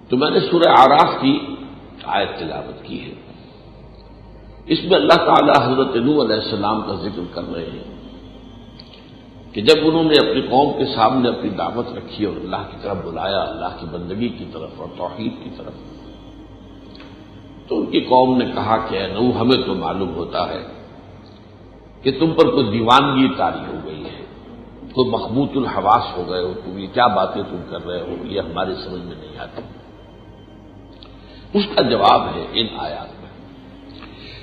تو میں نے سورہ اعراف کی آیت تلاوت کی ہے. اس میں اللہ تعالی حضرت نوح علیہ السلام کا ذکر کر رہے ہیں کہ جب انہوں نے اپنی قوم کے سامنے اپنی دعوت رکھی اور اللہ کی طرف بلایا، اللہ کی بندگی کی طرف اور توحید کی طرف، تو ان کی قوم نے کہا کہ اے نوح، ہمیں تو معلوم ہوتا ہے کہ تم پر کوئی دیوانگی طاری ہو گئی ہے، کوئی مخبوط الحواس ہو گئے ہو، تم یہ کیا باتیں تم کر رہے ہو، یہ ہماری سمجھ میں نہیں آتی. اس کا جواب ہے ان آیات میں.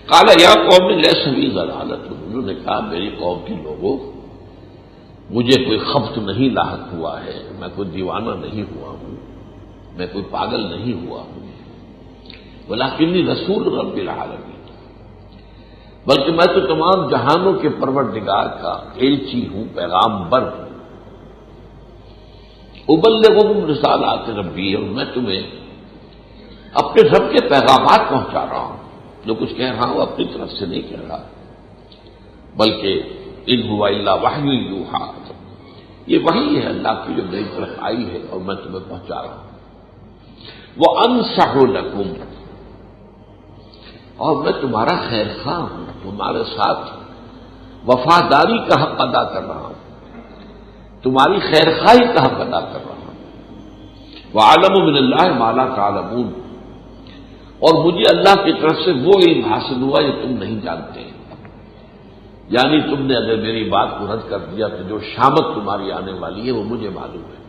قال یا قوم لیس بی ضلالۃ، انہوں نے کہا میری قوم کے لوگوں، مجھے کوئی خبط نہیں لاحق ہوا ہے، میں کوئی دیوانہ نہیں ہوا ہوں، میں کوئی پاگل نہیں ہوا ہوں، ولکنی رسول رب العالمین، بلکہ میں تو تمام جہانوں کے پروردگار کا ایلچی ہوں، پیغامبر ہوں. ابلغکم رسالات ربی، اور میں تمہیں اپنے رب کے پیغامات پہنچا رہا ہوں. جو کچھ کہہ رہا ہوں اپنی طرف سے نہیں کہہ رہا، بلکہ ان ہوا الا وحی یوحیٰ، یہ وحی ہے اللہ کی جو میری طرف آئی ہے اور میں تمہیں پہنچا رہا ہوں. وانصح لکم، اور میں تمہارا خیر خواہ ہوں، تمہارے ساتھ وفاداری کا حق ادا کر رہا ہوں، تمہاری خیر خواہی کا حق ادا کر رہا ہوں. وَأَعْلَمُ مِنَ اللَّهِ مَا لَا تَعْلَمُونَ، اور مجھے اللہ کی طرف سے وہ علم حاصل ہوا جو تم نہیں جانتے. یعنی تم نے اگر میری بات کو رد کر دیا تو جو شامت تمہاری آنے والی ہے وہ مجھے معلوم ہے،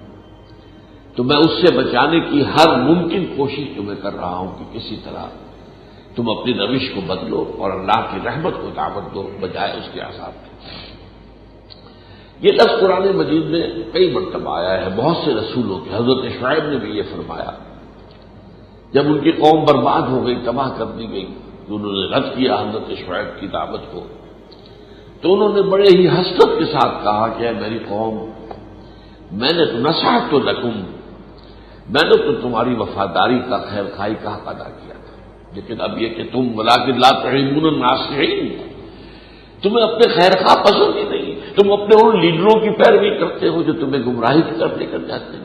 تو میں اس سے بچانے کی ہر ممکن کوشش تمہیں کر رہا ہوں کہ کسی طرح تم اپنی روش کو بدلو اور اللہ کی رحمت کو دعوت دو بجائے اس کے عذاب کے. یہ لفظ قرآن مجید میں کئی مرتبہ آیا ہے بہت سے رسولوں کے. حضرت شعیب نے بھی یہ فرمایا جب ان کی قوم برباد ہو گئی، تباہ کر دی گئی، تو انہوں نے رد کیا حضرت شعیب کی دعوت کو، تو انہوں نے بڑے ہی حسرت کے ساتھ کہا کہ اے میری قوم، میں نے تو نصحت لکم، میں نے تو تمہاری وفاداری کا خیر خواہی کا حق ادا کیا تھا، لیکن اب یہ کہ تم ولکن لا تحبون الناصحین، تمہیں اپنے خیر خواہ پسند ہی نہیں، تم اپنے ان لیڈروں کی پیروی کرتے ہو جو تمہیں گمراہی کی طرف لے کر جاتے ہیں.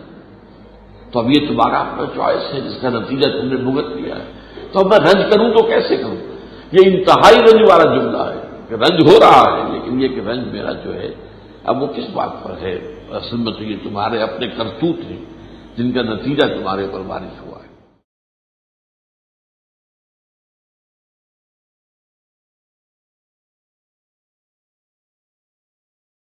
تو اب یہ تمہارا اپنا چوائس ہے جس کا نتیجہ تم نے بھگت لیا ہے. تو اب میں رنج کروں تو کیسے کروں؟ یہ انتہائی رنج والا جملہ ہے کہ رنج ہو رہا ہے، لیکن یہ کہ رنج میرا جو ہے اب وہ کس بات پر ہے؟ اصل میں تو یہ تمہارے اپنے کرتوت ہیں جن کا نتیجہ تمہارے پر بارش ہوا ہے.